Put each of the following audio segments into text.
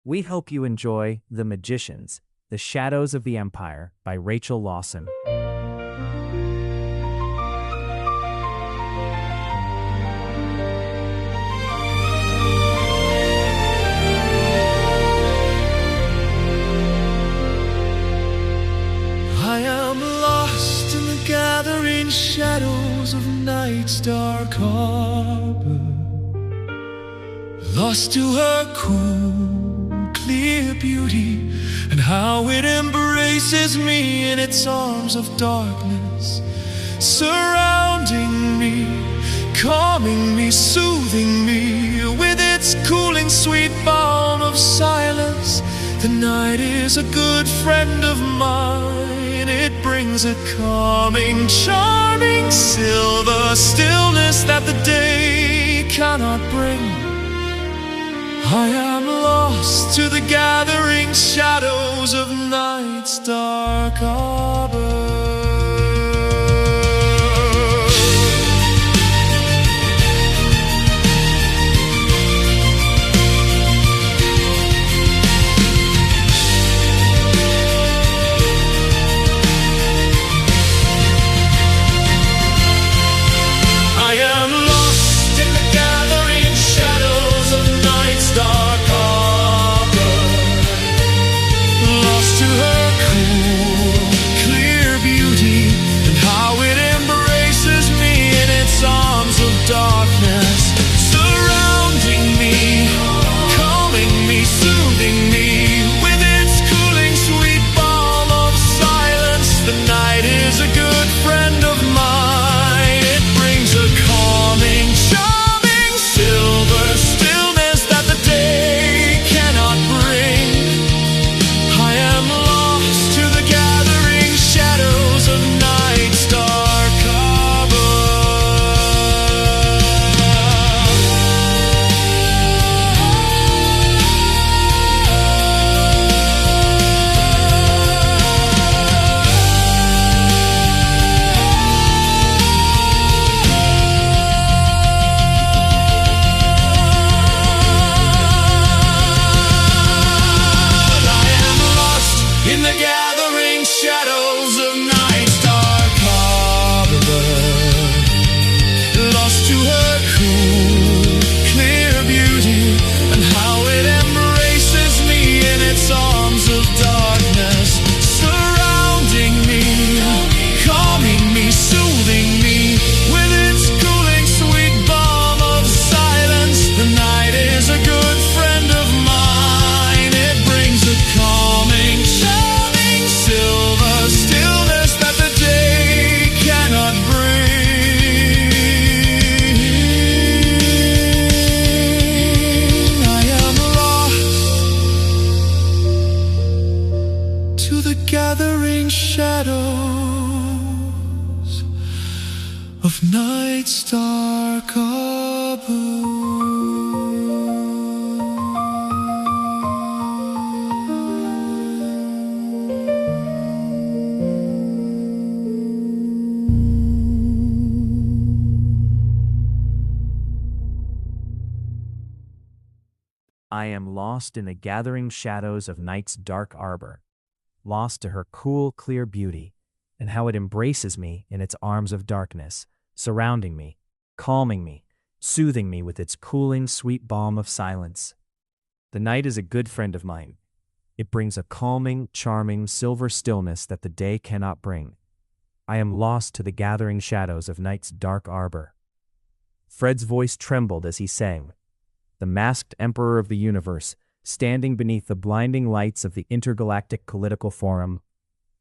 We hope you enjoy The Magicians, The Shadows of the Empire by Rachel Lawson. I am lost in the gathering shadows of night's dark harbor, lost to her cool, clear beauty, and how it embraces me in its arms of darkness, surrounding me, calming me, soothing me with its cooling sweet balm of silence. The night is a good friend of mine. It brings a calming, charming, silver stillness that the day cannot bring. I am lost to the gathering shadows of night's dark arbor. Darkness surrounding me, calming me, soothing me with its cooling sweet balm of silence. The night is a good friend of mine. It brings a calming, charming, silver stillness that the day cannot bring. I am lost to the gathering shadows of night's dark harbor. In the gathering shadows of night's dark harbor, lost to her cool, clear beauty, and how it embraces me in its arms of darkness, surrounding me, calming me, soothing me with its cooling sweet balm of silence. The night is a good friend of mine. It brings a calming, silver stillness that the day cannot bring. I am lost to the gathering shadows of night's dark arbor. I am lost in the gathering shadows of night's dark arbor, lost to her cool, clear beauty, and how it embraces me in its arms of darkness, surrounding me, calming me, soothing me with its cooling, sweet balm of silence. The night is a good friend of mine. It brings a calming, charming, silver stillness that the day cannot bring. I am lost to the gathering shadows of night's dark arbor. Fred's voice trembled as he sang. The masked emperor of the universe, standing beneath the blinding lights of the intergalactic political forum.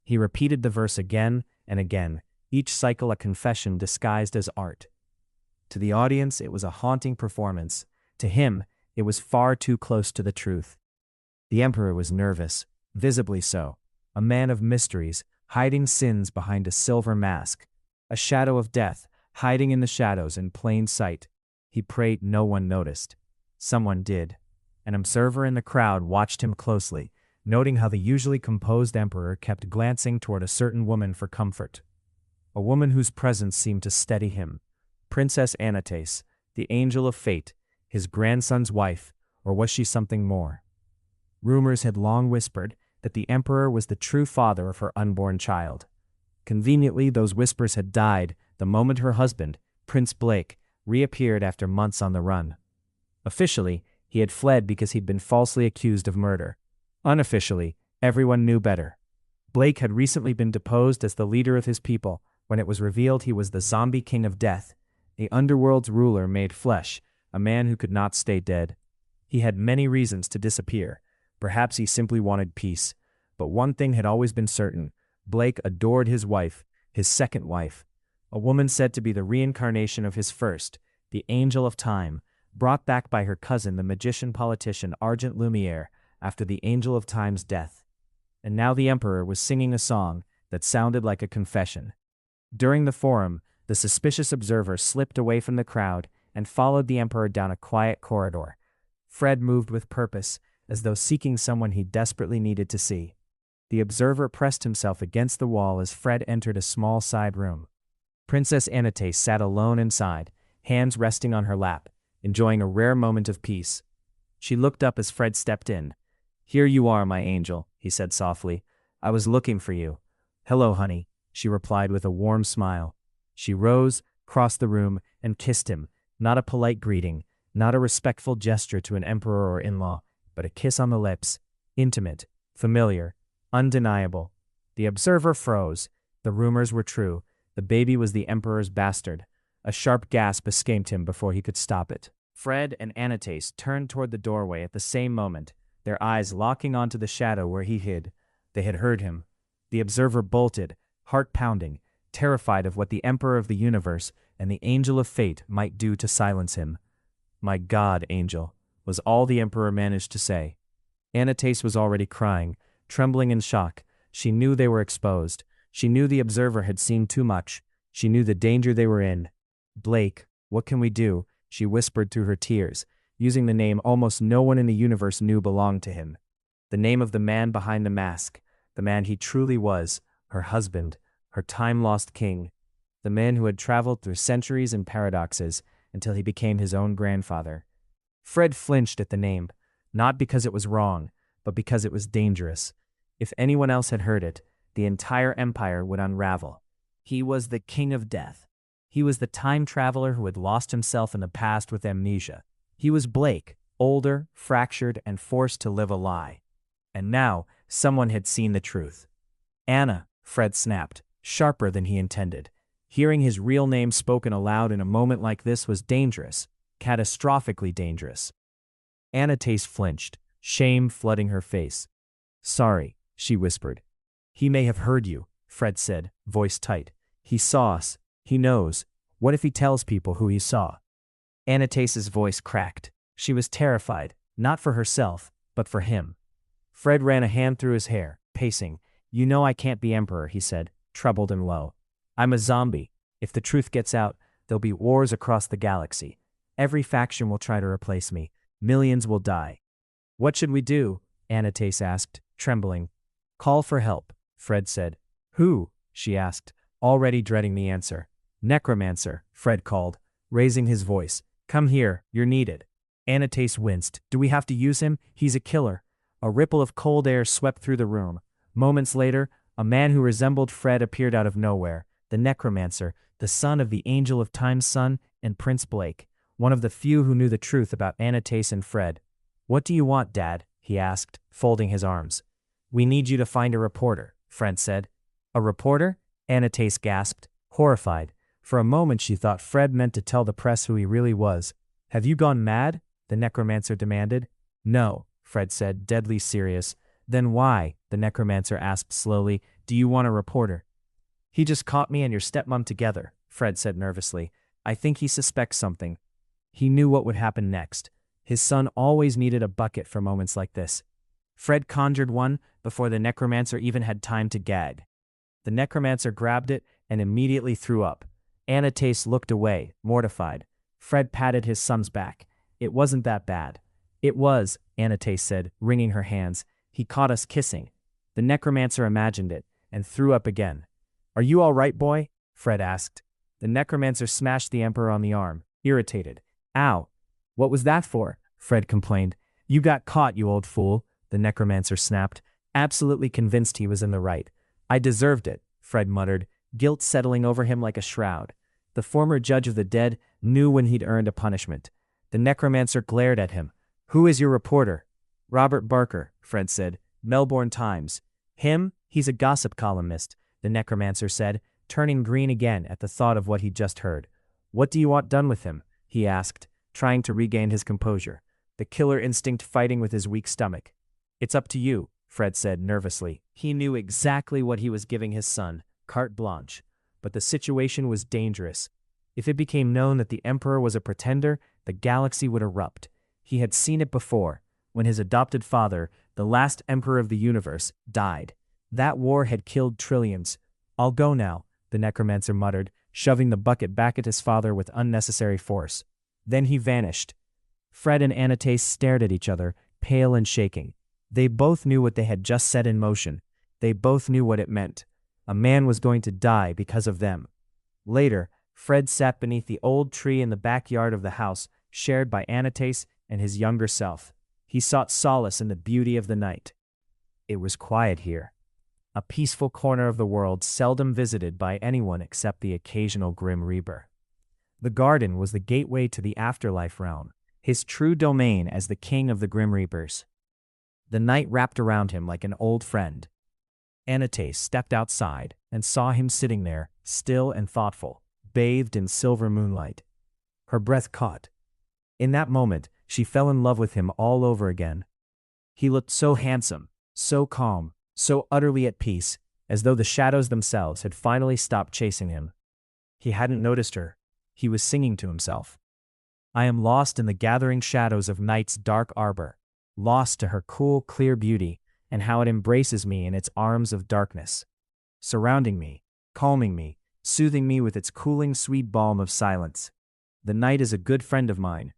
He repeated the verse again and again, each cycle a confession disguised as art. To the audience, it was a haunting performance. To him, it was far too close to the truth. The emperor was nervous, visibly so, a man of mysteries, hiding sins behind a silver mask, a shadow of death, hiding in the shadows in plain sight. He prayed no one noticed. Someone did. An observer in the crowd watched him closely, noting how the usually composed emperor kept glancing toward a certain woman for comfort. A woman whose presence seemed to steady him. Princess Anastasia, the angel of fate, his grandson's wife, or was she something more? Rumors had long whispered that the emperor was the true father of her unborn child. Conveniently, those whispers had died the moment her husband, Prince Blake, reappeared after months on the run. Officially, he had fled because he'd been falsely accused of murder. Unofficially, everyone knew better. Blake had recently been deposed as the leader of his people when it was revealed he was the zombie king of death, the underworld's ruler made flesh, a man who could not stay dead. He had many reasons to disappear. Perhaps he simply wanted peace. But one thing had always been certain. Blake adored his wife, his second wife, a woman said to be the reincarnation of his first, the Angel of Time, brought back by her cousin, the magician-politician Argent Lumiere, after the Angel of Time's death. And now the Emperor was singing a song that sounded like a confession. During the forum, the suspicious observer slipped away from the crowd and followed the Emperor down a quiet corridor. Fred moved with purpose, as though seeking someone he desperately needed to see. The observer pressed himself against the wall as Fred entered a small side room. Princess Anate sat alone inside, hands resting on her lap, enjoying a rare moment of peace. She looked up as Fred stepped in. "Here you are, my angel," he said softly. "I was looking for you." "Hello, honey," she replied with a warm smile. She rose, crossed the room, and kissed him, not a polite greeting, not a respectful gesture to an emperor or in-law, but a kiss on the lips, intimate, familiar, undeniable. The observer froze. The rumors were true. The baby was the emperor's bastard. A sharp gasp escaped him before he could stop it. Fred and Anatase turned toward the doorway at the same moment, their eyes locking onto the shadow where he hid. They had heard him. The observer bolted, heart pounding, terrified of what the Emperor of the universe and the Angel of Fate might do to silence him. "My God, Angel," was all the Emperor managed to say. Anatase was already crying, trembling in shock. She knew they were exposed. She knew the observer had seen too much. She knew the danger they were in. "Blake, what can we do?" she whispered through her tears, using the name almost no one in the universe knew belonged to him. The name of the man behind the mask, the man he truly was, her husband, her time-lost king, the man who had traveled through centuries and paradoxes until he became his own grandfather. Fred flinched at the name, not because it was wrong, but because it was dangerous. If anyone else had heard it, the entire empire would unravel. He was the king of death. He was the time traveler who had lost himself in the past with amnesia. He was Blake, older, fractured, and forced to live a lie. And now, someone had seen the truth. "Anna," Fred snapped, sharper than he intended. Hearing his real name spoken aloud in a moment like this was dangerous, catastrophically dangerous. Anatase flinched, shame flooding her face. "Sorry," she whispered. "He may have heard you," Fred said, voice tight. "He saw us. He knows. What if he tells people who he saw?" Anatase's voice cracked. She was terrified, not for herself, but for him. Fred ran a hand through his hair, pacing. "You know I can't be emperor," he said, troubled and low. "I'm a zombie. If the truth gets out, there'll be wars across the galaxy. Every faction will try to replace me. Millions will die." "What should we do?" Anatase asked, trembling. "Call for help," Fred said. "Who?" she asked, already dreading the answer. "Necromancer," Fred called, raising his voice. "Come here, you're needed." Anatase winced. "Do we have to use him? He's a killer." A ripple of cold air swept through the room. Moments later, a man who resembled Fred appeared out of nowhere, the Necromancer, the son of the Angel of Time's son and Prince Blake, one of the few who knew the truth about Anatase and Fred. "What do you want, Dad?" he asked, folding his arms. "We need you to find a reporter," Fred said. "A reporter?" Anatase gasped, horrified. For a moment she thought Fred meant to tell the press who he really was. "Have you gone mad?" the Necromancer demanded. "No," Fred said, deadly serious. "Then why," the Necromancer asked slowly, "do you want a reporter?" "He just caught me and your stepmom together," Fred said nervously. "I think he suspects something." He knew what would happen next. His son always needed a bucket for moments like this. Fred conjured one before the Necromancer even had time to gag. The Necromancer grabbed it and immediately threw up. Anatase looked away, mortified. Fred patted his son's back. "It wasn't that bad." "It was," Anatase said, wringing her hands. "He caught us kissing." The Necromancer imagined it, and threw up again. "Are you all right, boy?" Fred asked. The Necromancer smashed the Emperor on the arm, irritated. "Ow. What was that for?" Fred complained. "You got caught, you old fool. the necromancer snapped, absolutely convinced he was in the right. I deserved it, Fred muttered, guilt settling over him like a shroud. The former judge of the dead knew when he'd earned a punishment. The necromancer glared at him. Who is your reporter? Robert Barker, Fred said. Melbourne Times. Him? He's a gossip columnist, the necromancer said, turning green again at the thought of what he'd just heard. What do you want done with him? He asked, trying to regain his composure, the killer instinct fighting with his weak stomach. It's up to you, Fred said nervously. He knew exactly what he was giving his son, carte blanche. But the situation was dangerous. If it became known that the Emperor was a pretender, the galaxy would erupt. He had seen it before, when his adopted father, the last Emperor of the universe, died. That war had killed trillions. I'll go now, the necromancer muttered, shoving the bucket back at his father with unnecessary force. Then he vanished. Fred and Anatase stared at each other, pale and shaking. They both knew what they had just set in motion. They both knew what it meant. A man was going to die because of them. Later, Fred sat beneath the old tree in the backyard of the house, shared by Anatase and his younger self. He sought solace in the beauty of the night. It was quiet here. A peaceful corner of the world seldom visited by anyone except the occasional Grim Reaper. The garden was the gateway to the afterlife realm, his true domain as the king of the Grim Reapers. The night wrapped around him like an old friend. Anatase stepped outside and saw him sitting there, still and thoughtful, bathed in silver moonlight. Her breath caught. In that moment, she fell in love with him all over again. He looked so handsome, so calm, so utterly at peace, as though the shadows themselves had finally stopped chasing him. He hadn't noticed her. He was singing to himself. I am lost in the gathering shadows of night's dark arbor, lost to her cool, clear beauty, and how it embraces me in its arms of darkness, surrounding me, calming me, soothing me with its cooling, sweet balm of silence. The night is a good friend of mine.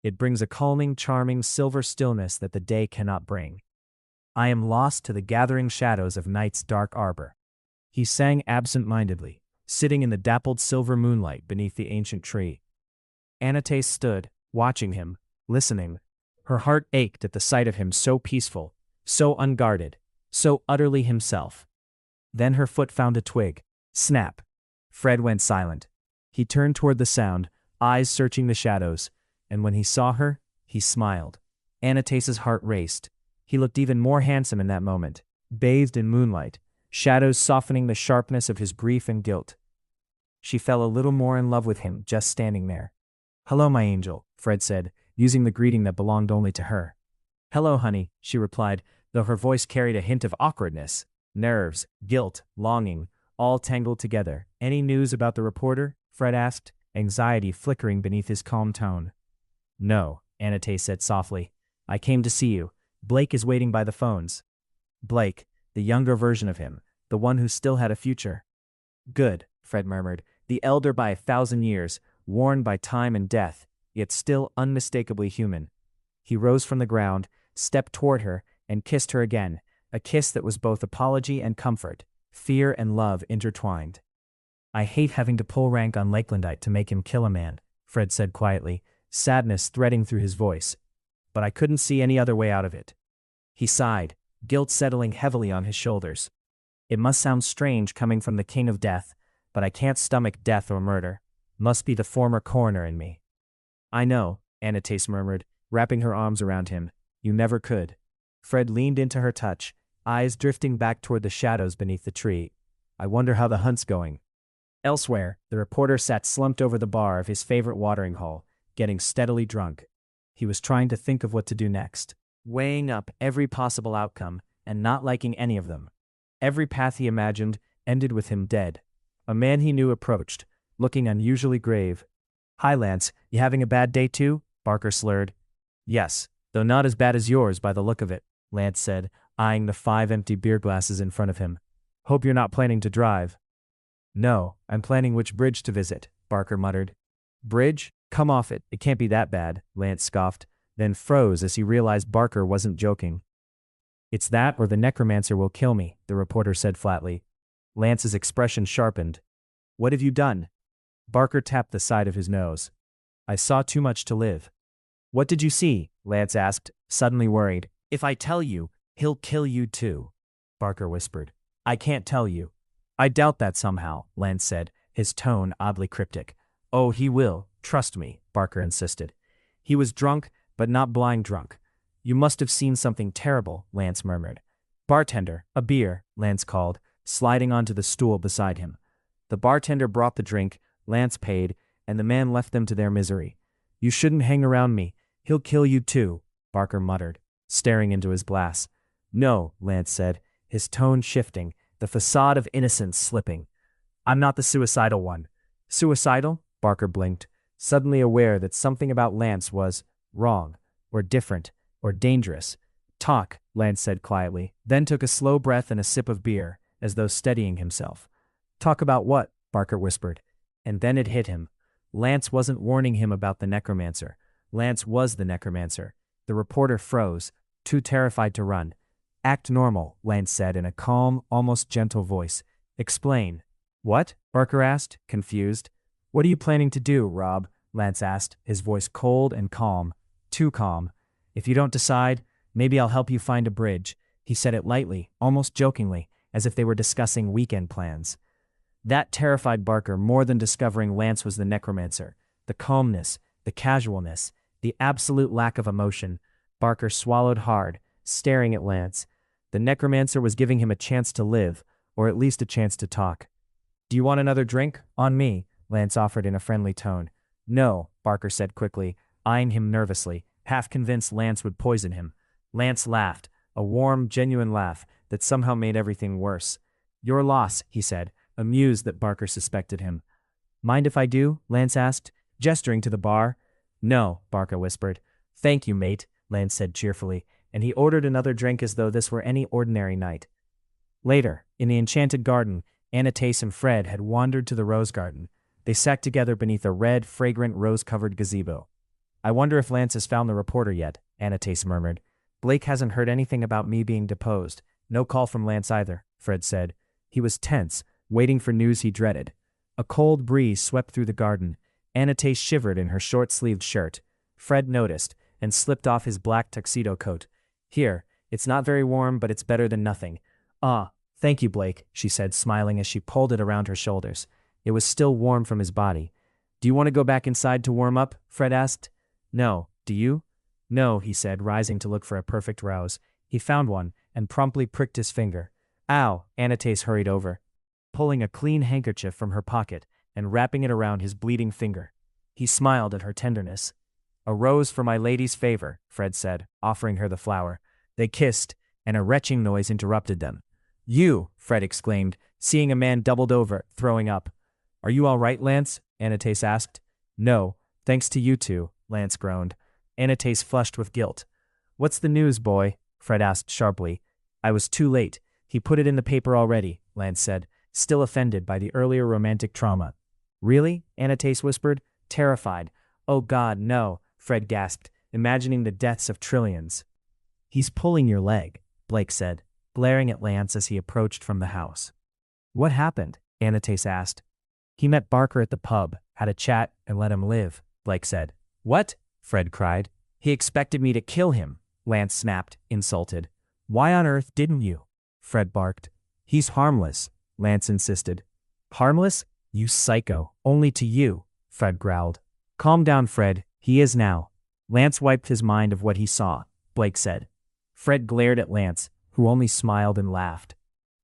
It brings a calming, charming silver stillness that the day cannot bring. I am lost to the gathering shadows of night's dark arbor. He sang absent-mindedly, sitting in the dappled silver moonlight beneath the ancient tree. Anatase stood, watching him, listening. Her heart ached at the sight of him so peaceful, so unguarded, so utterly himself. Then her foot found a twig. Snap. Fred went silent. He turned toward the sound, eyes searching the shadows, and when he saw her, he smiled. Anatase's heart raced. He looked even more handsome in that moment, bathed in moonlight, shadows softening the sharpness of his grief and guilt. She fell a little more in love with him just standing there. Hello, my angel, Fred said, using the greeting that belonged only to her. Hello, honey, she replied, though her voice carried a hint of awkwardness. Nerves, guilt, longing, all tangled together. Any news about the reporter? Fred asked, anxiety flickering beneath his calm tone. No, Anatase said softly. I came to see you. Blake is waiting by the phones. Blake, the younger version of him, the one who still had a future. Good, Fred murmured, the elder by 1,000 years, worn by time and death, yet still unmistakably human. He rose from the ground, stepped toward her, and kissed her again, a kiss that was both apology and comfort, fear and love intertwined. I hate having to pull rank on Lakelandite to make him kill a man, Fred said quietly, sadness threading through his voice. But I couldn't see any other way out of it. He sighed, guilt settling heavily on his shoulders. It must sound strange coming from the king of death, but I can't stomach death or murder. Must be the former coroner in me. I know, Anatase murmured, wrapping her arms around him. You never could. Fred leaned into her touch, eyes drifting back toward the shadows beneath the tree. I wonder how the hunt's going. Elsewhere, the reporter sat slumped over the bar of his favorite watering hole, getting steadily drunk. He was trying to think of what to do next, weighing up every possible outcome and not liking any of them. Every path he imagined ended with him dead. A man he knew approached, looking unusually grave. Hi, Lance, you having a bad day too? Barker slurred. Yes, though not as bad as yours by the look of it, Lance said, eyeing the 5 empty beer glasses in front of him. Hope you're not planning to drive. No, I'm planning which bridge to visit, Barker muttered. Bridge? Come off it, it can't be that bad, Lance scoffed, then froze as he realized Barker wasn't joking. It's that or the necromancer will kill me, the reporter said flatly. Lance's expression sharpened. What have you done? Barker tapped the side of his nose. I saw too much to live. What did you see? Lance asked, suddenly worried. If I tell you, He'll kill you too, Barker whispered. I can't tell you. I doubt that somehow, Lance said, his tone oddly cryptic. Oh, he will, trust me, Barker insisted. He was drunk, but not blind drunk. You must have seen something terrible, Lance murmured. Bartender, a beer, Lance called, sliding onto the stool beside him. The bartender brought the drink, Lance paid, and the man left them to their misery. You shouldn't hang around me. He'll kill you too, Barker muttered, staring into his glass. No, Lance said, his tone shifting, the facade of innocence slipping. I'm not the suicidal one. Suicidal? Barker blinked, suddenly aware that something about Lance was wrong, or different, or dangerous. Talk, Lance said quietly, then took a slow breath and a sip of beer, as though steadying himself. Talk about what? Barker whispered. And then it hit him. Lance wasn't warning him about the necromancer. Lance was the necromancer. The reporter froze, too terrified to run. Act normal, Lance said in a calm, almost gentle voice. Explain. What? Barker asked, confused. What are you planning to do, Rob? Lance asked, his voice cold and calm. Too calm. If you don't decide, maybe I'll help you find a bridge. He said it lightly, almost jokingly, as if they were discussing weekend plans. That terrified Barker more than discovering Lance was the necromancer. The calmness, the casualness, the absolute lack of emotion. Barker swallowed hard, staring at Lance. The necromancer was giving him a chance to live, or at least a chance to talk. Do you want another drink? On me, Lance offered in a friendly tone. No, Barker said quickly, eyeing him nervously, half convinced Lance would poison him. Lance laughed, a warm, genuine laugh that somehow made everything worse. Your loss, he said, amused that Barker suspected him. Mind if I do? Lance asked, gesturing to the bar. No, Barker whispered. Thank you, mate, Lance said cheerfully, and he ordered another drink as though this were any ordinary night. Later, in the enchanted garden, Anatase and Fred had wandered to the rose garden. They sat together beneath a red, fragrant, rose-covered gazebo. I wonder if Lance has found the reporter yet, Anatase murmured. Blake hasn't heard anything about me being deposed. No call from Lance either, Fred said. He was tense, waiting for news he dreaded. A cold breeze swept through the garden. Anatase shivered in her short-sleeved shirt. Fred noticed, and slipped off his black tuxedo coat. Here, it's not very warm, but it's better than nothing. Ah, thank you, Blake, she said, smiling as she pulled it around her shoulders. It was still warm from his body. Do you want to go back inside to warm up? Fred asked. No, do you? No, he said, rising to look for a perfect rouse. He found one, and promptly pricked his finger. Ow, Anatase hurried over, pulling a clean handkerchief from her pocket and wrapping it around his bleeding finger. He smiled at her tenderness. A rose for my lady's favor, Fred said, offering her the flower. They kissed, and a retching noise interrupted them. You, Fred exclaimed, seeing a man doubled over, throwing up. Are you all right, Lance? Anatase asked. No, thanks to you two, Lance groaned. Anatase flushed with guilt. What's the news, boy? Fred asked sharply. I was too late. He put it in the paper already, Lance said, still offended by the earlier romantic trauma. Really? Anatase whispered, terrified. Oh God, no, Fred gasped, imagining the deaths of trillions. He's pulling your leg, Blake said, glaring at Lance as he approached from the house. What happened? Anatase asked. He met Barker at the pub, had a chat, and let him live, Blake said. What? Fred cried. He expected me to kill him, Lance snapped, insulted. Why on earth didn't you? Fred barked. He's harmless, Lance insisted. Harmless? You psycho, only to you, Fred growled. Calm down, Fred, he is now. Lance wiped his mind of what he saw, Blake said. Fred glared at Lance, who only smiled and laughed.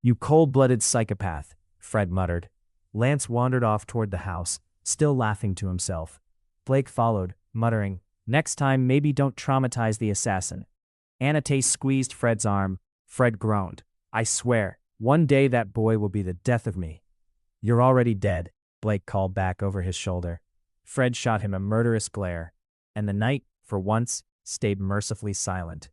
You cold-blooded psychopath, Fred muttered. Lance wandered off toward the house, still laughing to himself. Blake followed, muttering, Next time maybe don't traumatize the assassin. Anatase squeezed Fred's arm. Fred groaned. I swear, one day that boy will be the death of me. You're already dead, Blake called back over his shoulder. Fred shot him a murderous glare, and the night, for once, stayed mercifully silent.